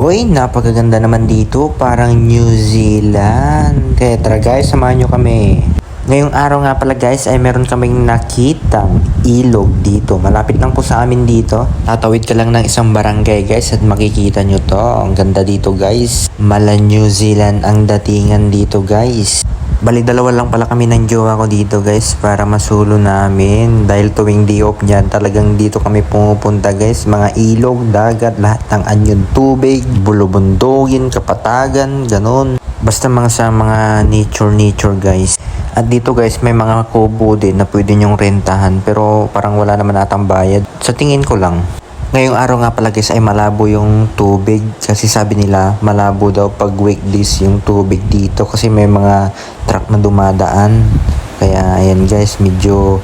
Uy, napakaganda naman dito. Parang New Zealand. Kaya tara guys, samahan nyo kami. Ngayong araw nga pala guys ay meron kaming nakitang ilog dito. Malapit lang po sa amin dito. Tatawid ka lang ng isang barangay guys at makikita nyo to. Ang ganda dito guys. Mala New Zealand ang datingan dito guys. Bali dalawa lang pala kami ng jowa ko dito guys para masulo namin. Dahil tuwing day off niyan talagang dito kami pumupunta guys. Mga ilog, dagat, lahat ng anyon tubig, bulubundugin, kapatagan, ganun. Basta sa mga nature guys. At dito guys may mga kubo din na pwede nyong rentahan pero parang wala naman atang bayad. Sa tingin ko lang. Ngayong araw nga pala guys ay malabo yung tubig kasi sabi nila malabo daw pag weekdays yung tubig dito kasi may mga truck na dumadaan. Kaya ayan guys medyo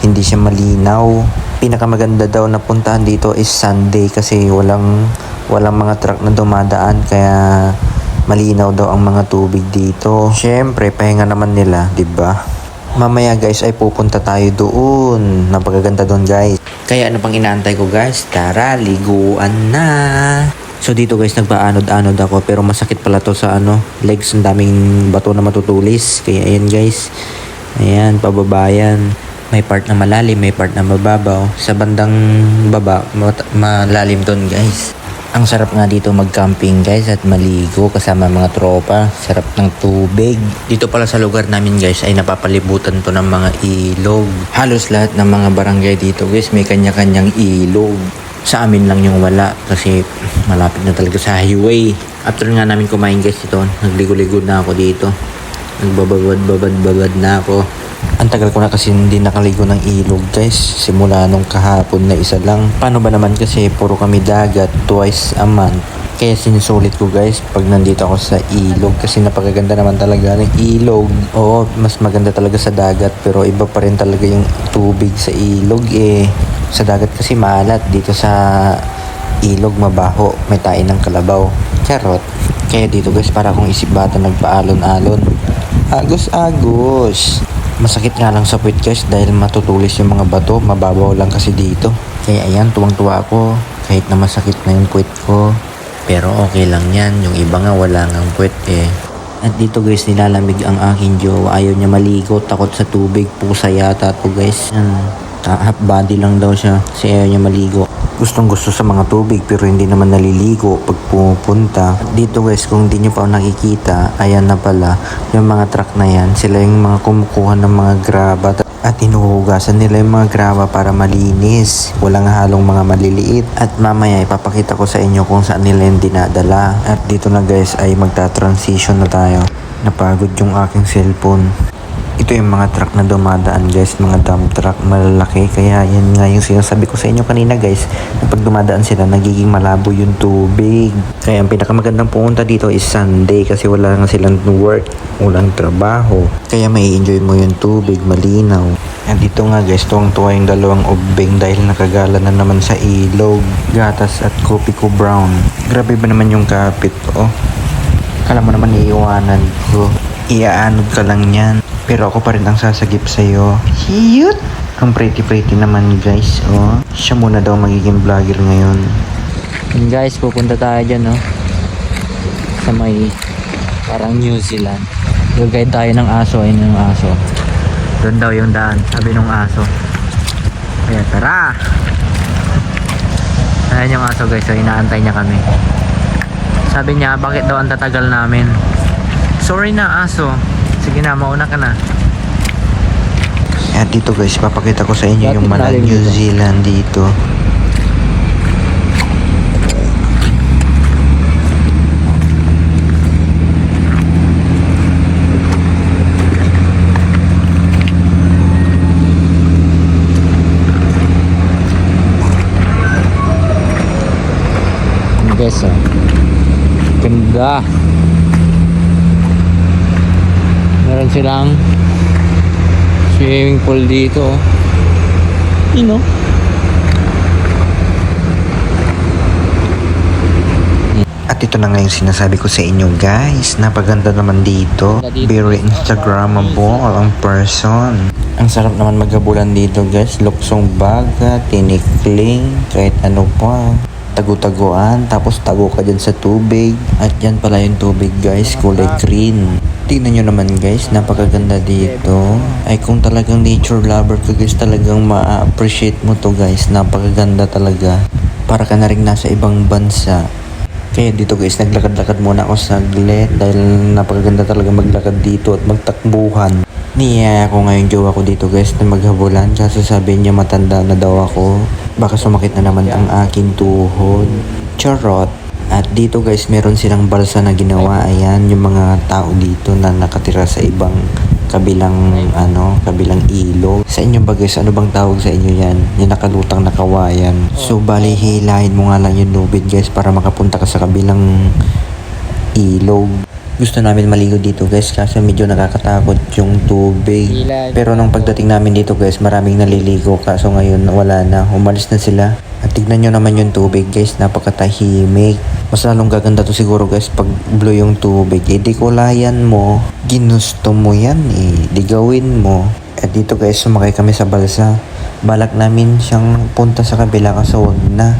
hindi siya malinaw. Pinakamaganda daw na puntahan dito is Sunday kasi walang mga truck na dumadaan kaya malinaw daw ang mga tubig dito. Syempre pahinga naman nila, 'di ba? Mamaya guys ay pupunta tayo doon. Napakaganda doon guys. Kaya ano pang inaantay ko guys? Tara, liguan na. So dito guys nagpaanod-anod ako pero masakit pala to sa legs. Ang daming bato na matutulis. Kaya ayan guys. Ayan, pababayan. May part na malalim, may part na mababaw. Sa bandang baba, malalim doon guys. Ang sarap nga dito mag-camping guys at maligo kasama mga tropa. Sarap ng tubig. Dito pala sa lugar namin guys ay napapalibutan to ng mga ilog. Halos lahat ng mga barangay dito guys may kanya-kanyang ilog. Sa amin lang yung wala kasi malapit na talaga sa highway. After nga namin kumain guys ito, nagligo-ligo na ako dito. Nagbababad na ako. Ang tagal ko na kasi hindi nakaligo ng ilog guys. Simula nung kahapon na isa lang. Paano ba naman kasi puro kami dagat twice a month. Kaya sinusulit ko guys pag nandito ako sa ilog. Kasi napakaganda naman talaga ng ilog. Oo, mas maganda talaga sa dagat. Pero iba pa rin talaga yung tubig sa ilog eh. Sa dagat kasi maalat. Dito sa ilog mabaho. May tain ng kalabaw. Charot. Kaya dito guys para akong isip bata nagpaalon-alon. Agos. Masakit nga lang sa puwit guys dahil matutulis yung mga bato. Mababaw lang kasi dito. Kaya ayan, tuwang-tuwa ako. Kahit na masakit na yung puwit ko. Pero okay lang yan. Yung iba nga wala ngang puwit eh. At dito guys, nilalamig ang aking jowa. Ayaw niya maligo. Takot sa tubig. Pusa yata to guys. Half body lang daw siya. Kasi ayaw niya maligo. Gustong gusto sa mga tubig pero hindi naman naliligo pag pumupunta. Dito guys kung hindi nyo pa nakikita, ayan na pala yung mga truck na yan. Sila yung mga kumukuha ng mga graba at hinuhugasan nila yung mga graba para malinis. Walang halong mga maliliit. At mamaya ipapakita ko sa inyo kung saan nila yung dinadala. At dito na guys ay magta-transition na tayo. Napagod yung aking cellphone. Ito yung mga truck na dumadaan guys, mga dump truck malalaki. Kaya yan nga yung sinasabi ko sa inyo kanina guys, na pag dumadaan sila nagiging malabo yung tubig. Kaya ang pinakamagandang pumunta dito is Sunday kasi wala nga silang work, walang trabaho. Kaya may enjoy mo yung tubig, malinaw. At dito nga guys, tuwang-tuwa yung dalawang ubbing dahil nakagala na naman sa ilog. Gatas at kopi ko brown. Grabe ba naman yung kapit oh. Kala mo naman iiwanan ko. Iaanod ka lang yan. Pero ako pa rin ang sasagip sa'yo. Cute! Ang pretty naman guys, oh. Siya muna daw magiging vlogger ngayon. And guys, pupunta tayo dyan, oh. Sa may parang New Zealand. Gagayad tayo ng aso, ayun yung aso. Doon daw yung daan, sabi nung aso. Kaya tara! Ayan yung aso guys, so inaantay niya kami. Sabi niya, bakit daw ang tatagal namin? Sorry na aso. Sige na, mauna ka na. At dito guys, papakita ko sa inyo yung mala New Zealand dito. Guys, oh. Ganda. Meron silang swimming pool dito. You know? At ito na nga yung sinasabi ko sa inyo guys. Napaganda naman dito. Very Instagrammable ang person. Ang sarap naman maghabulan dito guys. Luksong baga, tinikling, kahit ano pa. tagu-taguan, tapos tago ka dyan sa tubig. At yan pala yung tubig guys, kulay green. Tingnan nyo naman guys, napakaganda dito. Ay kung talagang nature lover ka guys, talagang ma-appreciate mo to guys. Napakaganda talaga. Para ka na rin nasa ibang bansa. Kaya dito guys, naglakad-lakad muna ako saglit dahil napakaganda talaga maglakad dito at magtakbuhan. Niyaya ko ngayon jowa ko dito guys na maghabulan kasi sabi niya matanda na daw ako. Baka sumakit na naman ang aking tuhod. Charot. At dito guys, meron silang balsa na ginawa. Ayan, yung mga tao dito na nakatira sa ibang kabilang ilog. Sa inyo ba guys, ano bang tawag sa inyo yan? Yung nakalutang na kawayan. So bali, hilahin mo nga lang yung lubid guys para makapunta ka sa kabilang ilog. Gusto namin maligo dito guys kasi medyo nakakatakot yung tubig. Pero nung pagdating namin dito guys, maraming naliligo kaso ngayon wala na. Umalis na sila. At tignan nyo naman yung tubig guys, napakatahimik. Mas lalong gaganda to siguro guys pag blue yung tubig. Eh di kulayan mo, ginusto mo yan eh, di gawin mo. At dito guys, sumakay kami sa balsa. Balak namin siyang punta sa kabila kaso wag na.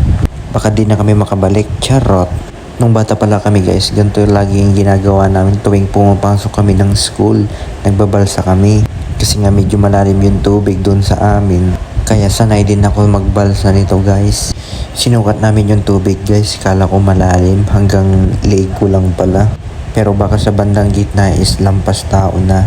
Baka di na kami makabalik, charot. Nung bata pala kami guys, ganito lagi yung ginagawa namin tuwing pumapasok kami ng school. Nagbabalsa kami kasi nga medyo malalim yung tubig doon sa amin. Kaya sanay din ako magbalsa nito guys. Sinukat namin yung tubig guys, kala ko malalim hanggang leg ko lang pala. Pero baka sa bandang gitna is lampas tao na.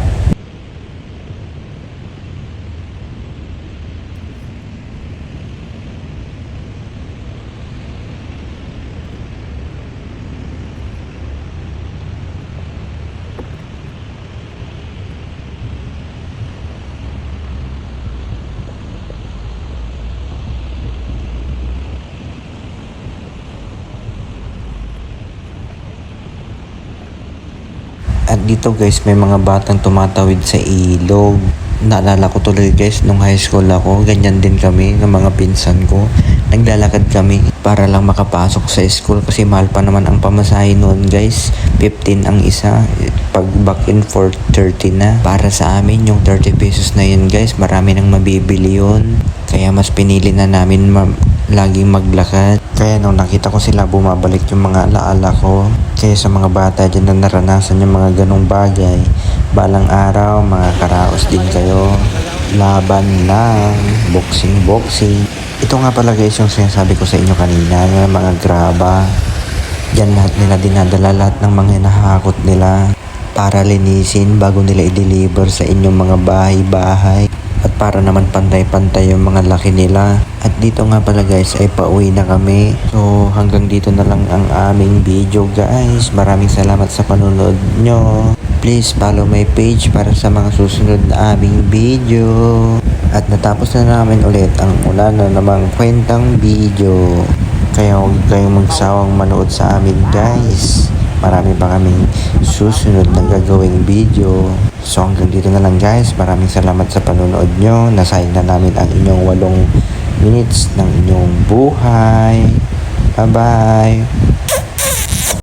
At dito guys, may mga batang tumatawid sa ilog. Naalala ko tuloy guys, nung high school ako, ganyan din kami ng mga pinsan ko. Naglalakad kami para lang makapasok sa school kasi mahal pa naman ang pamasahe noon guys. 15 ang isa, pag back in for 30 na. Para sa amin, yung 30 pesos na yun guys, marami nang mabibili yun. Kaya mas pinili na namin laging maglakad. Kaya nung nakita ko sila, bumabalik yung mga alaala ko. Kaya sa mga bata dyan na naranasan yung mga ganong bagay, balang araw, mga karaos din kayo. Laban lang, boxing. Ito nga pala guys yung sinasabi ko sa inyo kanina, yung mga graba. Diyan lahat nila dinadala lahat ng mga nahakot nila para linisin bago nila i-deliver sa inyong mga bahay-bahay. At para naman pantay-pantay yung mga laki nila. At dito nga pala guys ay pauwi na kami. So hanggang dito na lang ang aming video guys. Maraming salamat sa panonood nyo. Please follow my page para sa mga susunod na aming video. At natapos na namin ulit ang una na namang kwentang video. Kaya huwag kayong magsawang manood sa amin guys. Marami pa kaming susunod na gagawing video. So hanggang dito na lang guys. Maraming salamat sa panonood nyo. Nasayang na namin ang inyong 8 minutes ng inyong buhay. Bye bye.